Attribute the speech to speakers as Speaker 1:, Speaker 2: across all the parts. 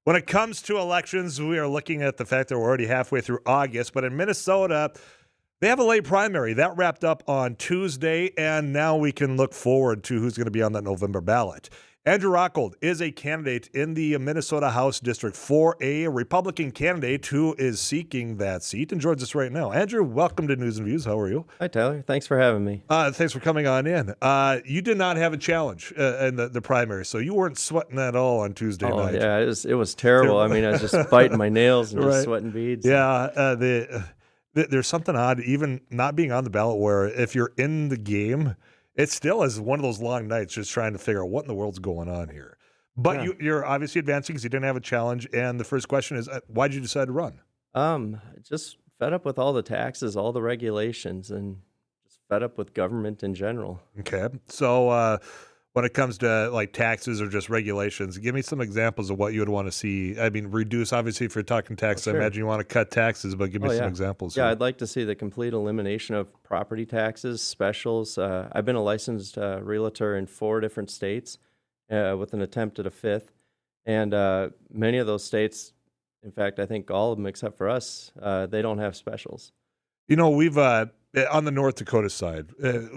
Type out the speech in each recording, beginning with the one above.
Speaker 1: When it comes to elections, we are looking at the fact that we're already halfway through August. But in Minnesota, they have a late primary. That wrapped up on Tuesday, and now we can look forward to who's going to be on that November ballot. Andrew Rockhold is a candidate in the Minnesota House District 4A, a Republican candidate who is seeking that seat and joins us right now. Andrew, welcome to News and Views. How are you?
Speaker 2: Hi, Tyler. Thanks for having me.
Speaker 1: Thanks for coming on in. You did not have a challenge in the primary, so you weren't sweating at all on Tuesday night.
Speaker 2: Yeah, it was terrible. I mean, I was just biting my nails and just sweating beads.
Speaker 1: Yeah, there's something odd, even not being on the ballot, where if you're in the game, it still is one of those long nights just trying to figure out what in the world's going on here. But you're obviously advancing because you didn't have a challenge. And the first question is, why did you decide to run?
Speaker 2: Just fed up with all the taxes, all the regulations, and just fed up with government in general.
Speaker 1: Okay. So when it comes to like taxes or just regulations, give me some examples of what you would want to see. I mean, reduce, obviously, if you're talking taxes, I imagine you want to cut taxes, but give me some examples.
Speaker 2: Yeah, I'd like to see the complete elimination of property taxes, specials. I've been a licensed realtor in 4 different states with an attempt at a 5th. And many of those states, in fact, I think all of them except for us, they don't have specials.
Speaker 1: You know, we've on the North Dakota side,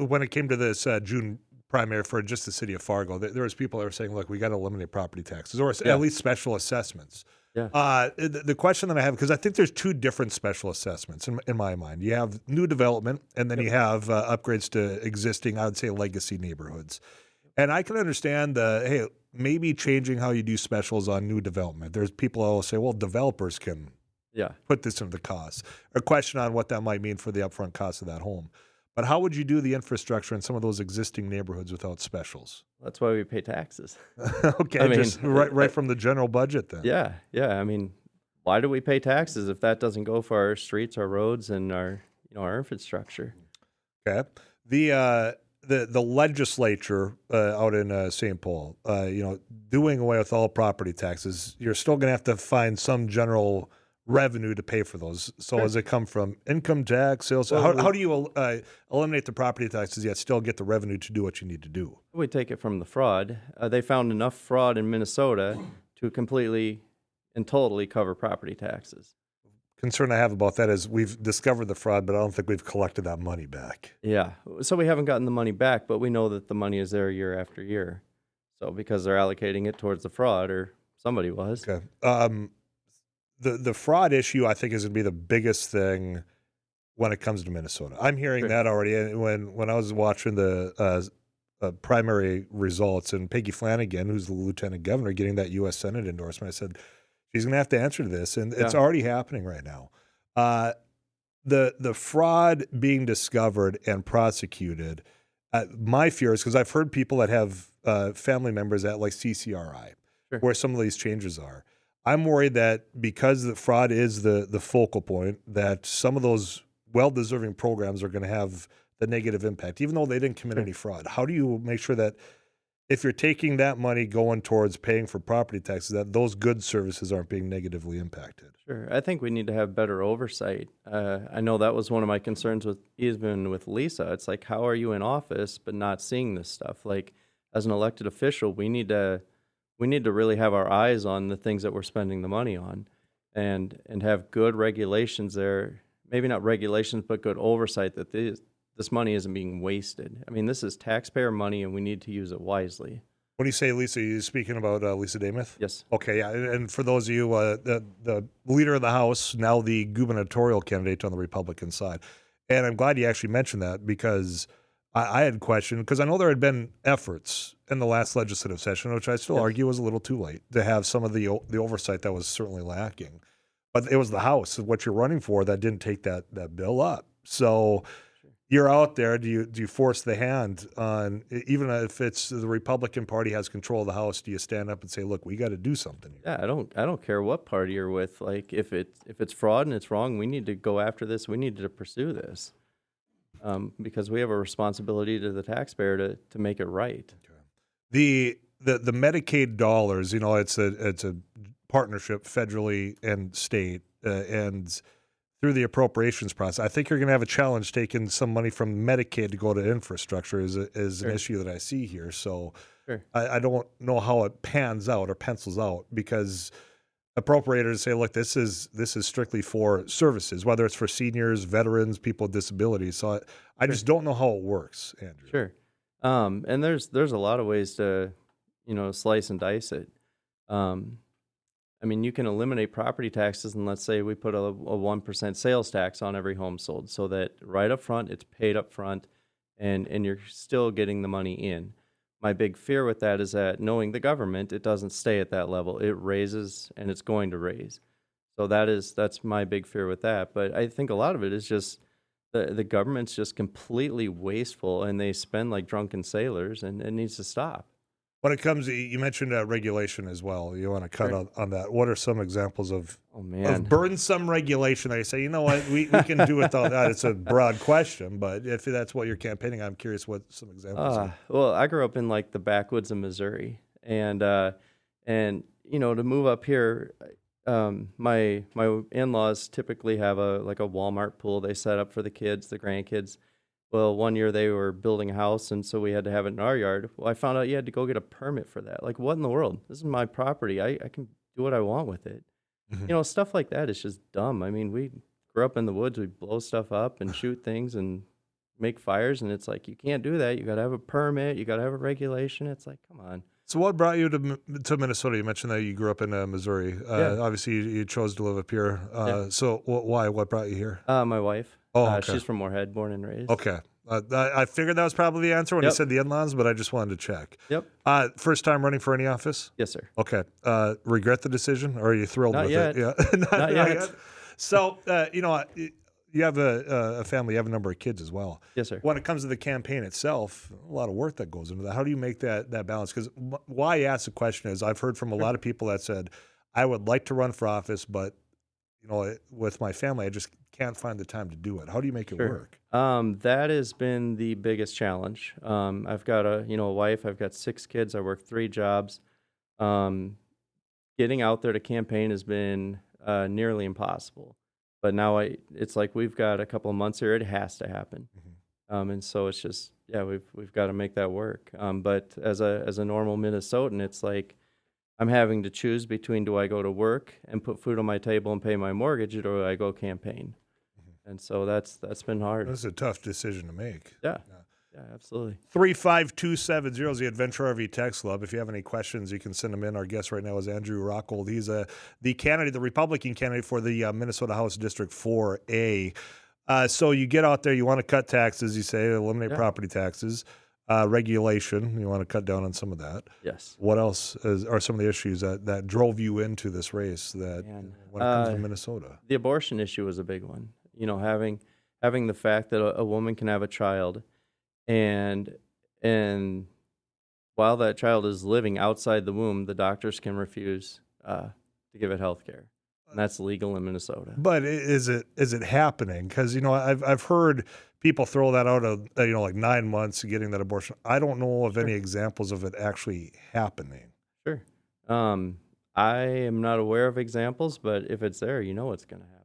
Speaker 1: when it came to this June primary for just the city of Fargo, there was people that were saying, look, we got to eliminate property taxes or at least special assessments.
Speaker 2: Yeah.
Speaker 1: The question that I have, because I think there's 2 different special assessments in my mind. You have new development, and then you have upgrades to existing, I would say, legacy neighborhoods. And I can understand hey, maybe changing how you do specials on new development. There's people who will say, well, developers can put this into the cost. A question on what that might mean for the upfront cost of that home. But how would you do the infrastructure in some of those existing neighborhoods without specials?
Speaker 2: That's why we pay taxes.
Speaker 1: Okay, I mean, just right from the general budget then.
Speaker 2: Yeah. I mean, why do we pay taxes if that doesn't go for our streets, our roads, and our infrastructure?
Speaker 1: Okay. The legislature out in St. Paul, doing away with all property taxes, you're still going to have to find some general revenue to pay for those. So does it come from income tax, sales? How do you eliminate the property taxes yet still get the revenue to do what you need to do?
Speaker 2: We take it from the fraud. They found enough fraud in Minnesota to completely and totally cover property taxes.
Speaker 1: Concern I have about that is we've discovered the fraud, but I don't think we've collected that money back.
Speaker 2: Yeah. So we haven't gotten the money back, but we know that the money is there year after year. So because they're allocating it towards the fraud, or somebody was.
Speaker 1: Okay. The fraud issue, I think, is going to be the biggest thing when it comes to Minnesota. I'm hearing that already. And when I was watching the primary results, and Peggy Flanagan, who's the lieutenant governor, getting that U.S. Senate endorsement, I said, she's going to have to answer to this. And it's already happening right now. The fraud being discovered and prosecuted, my fear is because I've heard people that have family members at like CCRI, where some of these changes are. I'm worried that because the fraud is the focal point, that some of those well-deserving programs are going to have the negative impact, even though they didn't commit any fraud. How do you make sure that if you're taking that money going towards paying for property taxes, that those good services aren't being negatively impacted?
Speaker 2: Sure. I think we need to have better oversight. I know that was one of my concerns even with Lisa. It's like, how are you in office but not seeing this stuff? Like, as an elected official, we need to really have our eyes on the things that we're spending the money on and have good regulations there. Maybe not regulations, but good oversight that this money isn't being wasted. I mean, this is taxpayer money, and we need to use it wisely.
Speaker 1: When you say Lisa, are you speaking about Lisa Demuth?
Speaker 2: Yes.
Speaker 1: Okay, yeah. And for those of you, the leader of the House, now the gubernatorial candidate on the Republican side. And I'm glad you actually mentioned that because I had questioned, because I know there had been efforts in the last legislative session, which I still argue was a little too late, to have some of the oversight that was certainly lacking. But it was the House, what you're running for, that didn't take that bill up. So you're out there. Do you force the hand on, even if it's the Republican Party has control of the House? Do you stand up and say, "Look, we got to do something here"?
Speaker 2: Yeah, I don't care what party you're with. Like, if it's fraud and it's wrong, we need to go after this. We need to pursue this. Because we have a responsibility to the taxpayer to make it right.
Speaker 1: Okay. The Medicaid dollars, it's a partnership federally and state, and through the appropriations process, I think you're going to have a challenge taking some money from Medicaid to go to infrastructure is an issue that I see here. So I don't know how it pans out or pencils out because appropriators say, look, this is strictly for services, whether it's for seniors, veterans, people with disabilities. So I
Speaker 2: Sure.
Speaker 1: just don't know how it works, Andrew.
Speaker 2: Sure. And there's a lot of ways to, slice and dice it. Um, I mean, you can eliminate property taxes, and let's say we put a 1% sales tax on every home sold, so that right up front, it's paid up front, and you're still getting the money in. My big fear with that is that knowing the government, it doesn't stay at that level. It raises, and it's going to raise. So that's my big fear with that. But I think a lot of it is just the government's just completely wasteful, and they spend like drunken sailors, and it needs to stop.
Speaker 1: When it comes to, you mentioned regulation as well. You want to cut
Speaker 2: Sure.
Speaker 1: on that. What are some examples of
Speaker 2: Oh man.
Speaker 1: burdensome regulation that you say, you know what, we can do without that? It's a broad question, but if that's what you're campaigning, I'm curious what some examples are.
Speaker 2: Well, I grew up in like the backwoods of Missouri, and to move up here, my in-laws typically have a Walmart pool they set up for the kids, the grandkids. Well, one year they were building a house, and so we had to have it in our yard. Well, I found out you had to go get a permit for that. Like, what in the world? This is my property. I can do what I want with it.
Speaker 1: Mhm.
Speaker 2: Stuff like that is just dumb. I mean, we grew up in the woods. We blow stuff up and shoot things and make fires, and it's like, you can't do that. You got to have a permit. You got to have a regulation. It's like, come on.
Speaker 1: So what brought you to Minnesota? You mentioned that you grew up in Missouri.
Speaker 2: Yeah.
Speaker 1: Obviously, you chose to live up here.
Speaker 2: Yeah.
Speaker 1: So why? What brought you here?
Speaker 2: My wife.
Speaker 1: Oh, okay.
Speaker 2: She's from Moorhead, born and raised.
Speaker 1: Okay. I figured that was probably the answer when you
Speaker 2: Yep.
Speaker 1: said the in-laws, but I just wanted to check.
Speaker 2: Yep.
Speaker 1: First time running for any office?
Speaker 2: Yes, sir.
Speaker 1: Okay. Regret the decision, or are you thrilled
Speaker 2: Not
Speaker 1: with
Speaker 2: yet.
Speaker 1: it? Yeah.
Speaker 2: Not yet.
Speaker 1: So, you have a family, you have a number of kids as well.
Speaker 2: Yes, sir.
Speaker 1: When it comes to the campaign itself, a lot of work that goes into that. How do you make that balance? Because why I ask the question is I've heard from a lot of people that said, I would like to run for office, but with my family, I just can't find the time to do it. How do you make it work?
Speaker 2: That has been the biggest challenge. I've got a wife. I've got 6 kids. I work 3 jobs. Getting out there to campaign has been nearly impossible. But now it's like we've got a couple of months here. It has to happen. And so it's just we've got to make that work. But as a normal Minnesotan, it's like I'm having to choose between, do I go to work and put food on my table and pay my mortgage, or do I go campaign? And so that's been hard.
Speaker 1: That's a tough decision to make.
Speaker 2: Yeah, absolutely.
Speaker 1: 35270 is the Adventure RV Text Club. If you have any questions, you can send them in. Our guest right now is Andrew Rockhold. He's the Republican candidate for the Minnesota House District 4A. So you get out there, you want to cut taxes, you say, eliminate property taxes. Regulation, you want to cut down on some of that.
Speaker 2: Yes.
Speaker 1: What else are some of the issues that drove you into this race when it comes to Minnesota?
Speaker 2: The abortion issue was a big one. Having the fact that a woman can have a child, and while that child is living outside the womb, the doctors can refuse to give it health care. And that's legal in Minnesota.
Speaker 1: But is it happening? Because I've heard people throw that out of like 9 months getting that abortion. I don't know of any examples of it actually happening.
Speaker 2: Sure. I am not aware of examples, but if it's there, it's going to happen.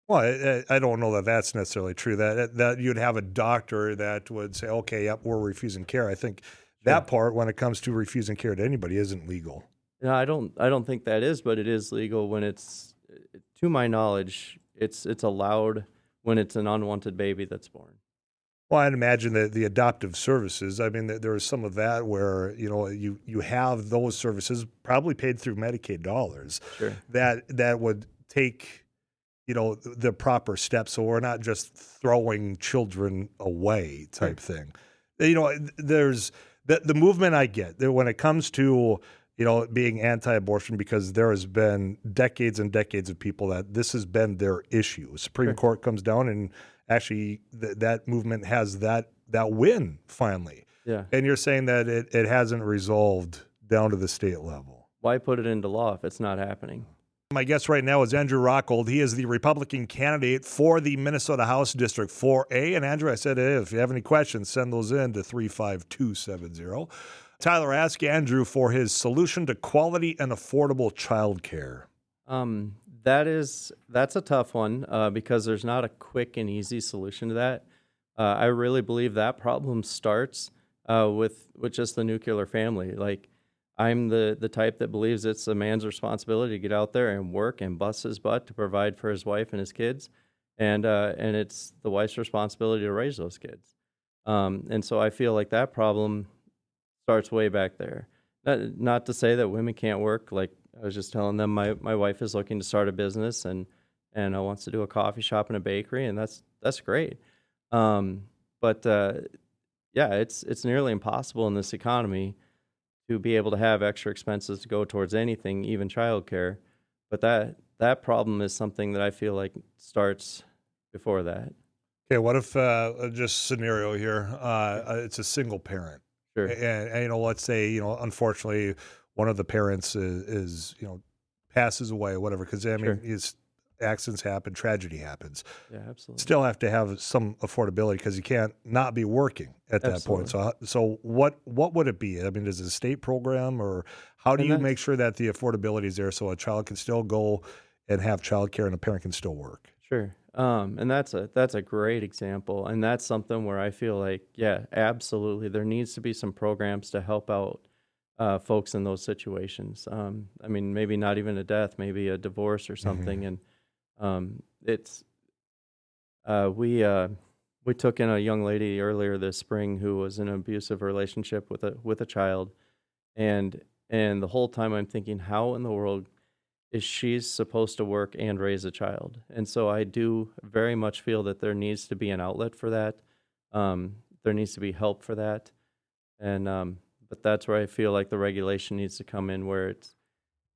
Speaker 1: Well, I don't know that that's necessarily true. That you'd have a doctor that would say, okay, yep, we're refusing care. I think that part, when it comes to refusing care to anybody, isn't legal.
Speaker 2: No, I don't think that is, but it is legal when it's, to my knowledge, it's allowed when it's an unwanted baby that's born.
Speaker 1: Well, I'd imagine that the adoptive services, I mean, there is some of that where, you have those services probably paid through Medicaid dollars. Sure. That would take, the proper steps. So we're not just throwing children away type thing. There's the movement I get when it comes to, being anti-abortion, because there has been decades and decades of people that this has been their issue. Supreme Court comes down and actually that movement has that win finally. Yeah. And you're saying that it hasn't resolved down to the state level.
Speaker 2: Why put it into law if it's not happening?
Speaker 1: My guest right now is Andrew Rockhold. He is the Republican candidate for the Minnesota House District 4A. And Andrew, I said, if you have any questions, send those in to 35270. Tyler asked Andrew for his solution to quality and affordable childcare.
Speaker 2: That's a tough one because there's not a quick and easy solution to that. I really believe that problem starts with just the nuclear family. Like, I'm the type that believes it's a man's responsibility to get out there and work and bust his butt to provide for his wife and his kids, and it's the wife's responsibility to raise those kids. And so I feel like that problem starts way back there. Not to say that women can't work. Like I was just telling them, my wife is looking to start a business and wants to do a coffee shop and a bakery, and that's great. But yeah, it's nearly impossible in this economy to be able to have extra expenses to go towards anything, even childcare. But that problem is something that I feel like starts before that.
Speaker 1: Okay, what if just scenario here? It's a single parent,
Speaker 2: Sure.
Speaker 1: and let's say unfortunately one of the parents is passes away, whatever. Because I mean,
Speaker 2: Sure.
Speaker 1: accidents happen, tragedy happens.
Speaker 2: Yeah, absolutely.
Speaker 1: Still have to have some affordability because you can't not be working at that point.
Speaker 2: Absolutely.
Speaker 1: So what would it be? I mean, is it a state program, or how do
Speaker 2: And
Speaker 1: you
Speaker 2: that's
Speaker 1: make sure that the affordability is there so a child can still go and have childcare and a parent can still work?
Speaker 2: Sure. And that's a great example, and that's something where I feel like, yeah, absolutely, there needs to be some programs to help out folks in those situations. I mean, maybe not even a death, maybe a divorce or something, and it's we took in a young lady earlier this spring who was in an abusive relationship with a child, and the whole time I'm thinking, how in the world is she's supposed to work and raise a child? And so I do very much feel that there needs to be an outlet for that. There needs to be help for that, and but that's where I feel like the regulation needs to come in, where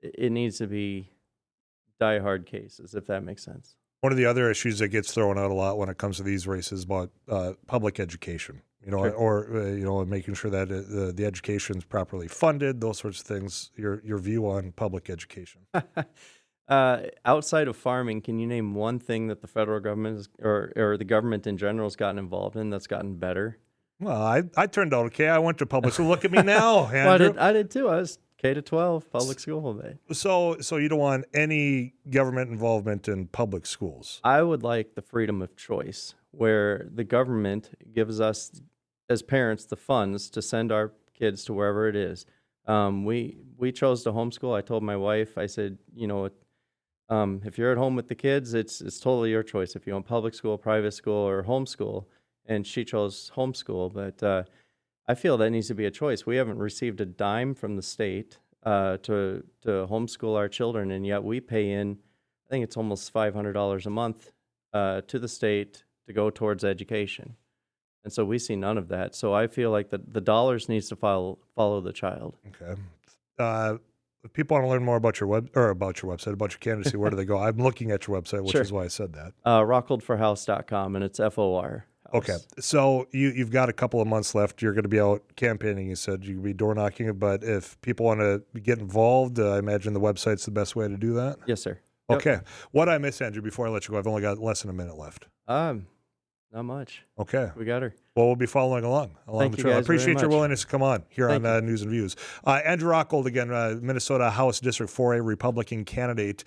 Speaker 2: it needs to be diehard cases, if that makes sense.
Speaker 1: One of the other issues that gets thrown out a lot when it comes to these races is about public education,
Speaker 2: Sure.
Speaker 1: or making sure that the education is properly funded, those sorts of things. Your view on public education?
Speaker 2: Outside of farming, can you name one thing that the federal government or the government in general has gotten involved in that's gotten better?
Speaker 1: Well, I turned out okay. I went to public school. Look at me now,
Speaker 2: Well,
Speaker 1: Andrew.
Speaker 2: I did too. I was K to 12 public school.
Speaker 1: So you don't want any government involvement in public schools?
Speaker 2: I would like the freedom of choice, where the government gives us, as parents, the funds to send our kids to wherever it is. We chose to homeschool. I told my wife, I said, if you're at home with the kids, it's totally your choice. If you want public school, private school, or homeschool, and she chose homeschool. But I feel that needs to be a choice. We haven't received a dime from the state to homeschool our children, and yet we pay in, I think it's almost $500 a month to the state to go towards education. And so we see none of that. So I feel like the dollars needs to follow the child.
Speaker 1: Okay. If people want to learn more about your about your website, about your candidacy, where do they go? I'm looking at your website, which
Speaker 2: Sure.
Speaker 1: is why I said that.
Speaker 2: Rockholdforhouse.com, and it's FOR.
Speaker 1: Okay. So you've got a couple of months left. You're going to be out campaigning. You said you'll be door knocking, but if people want to get involved, I imagine the website's the best way to do that.
Speaker 2: Yes, sir. Yep.
Speaker 1: Okay. What I miss, Andrew, before I let you go, I've only got less than a minute left.
Speaker 2: Not much.
Speaker 1: Okay.
Speaker 2: We got her.
Speaker 1: Well, we'll be following along
Speaker 2: Thank
Speaker 1: the
Speaker 2: you
Speaker 1: trail. I
Speaker 2: guys very
Speaker 1: appreciate your
Speaker 2: much.
Speaker 1: willingness to come on here
Speaker 2: Thank
Speaker 1: on
Speaker 2: you.
Speaker 1: News and Views. Andrew Rockhold, again, Minnesota House District 4A Republican candidate.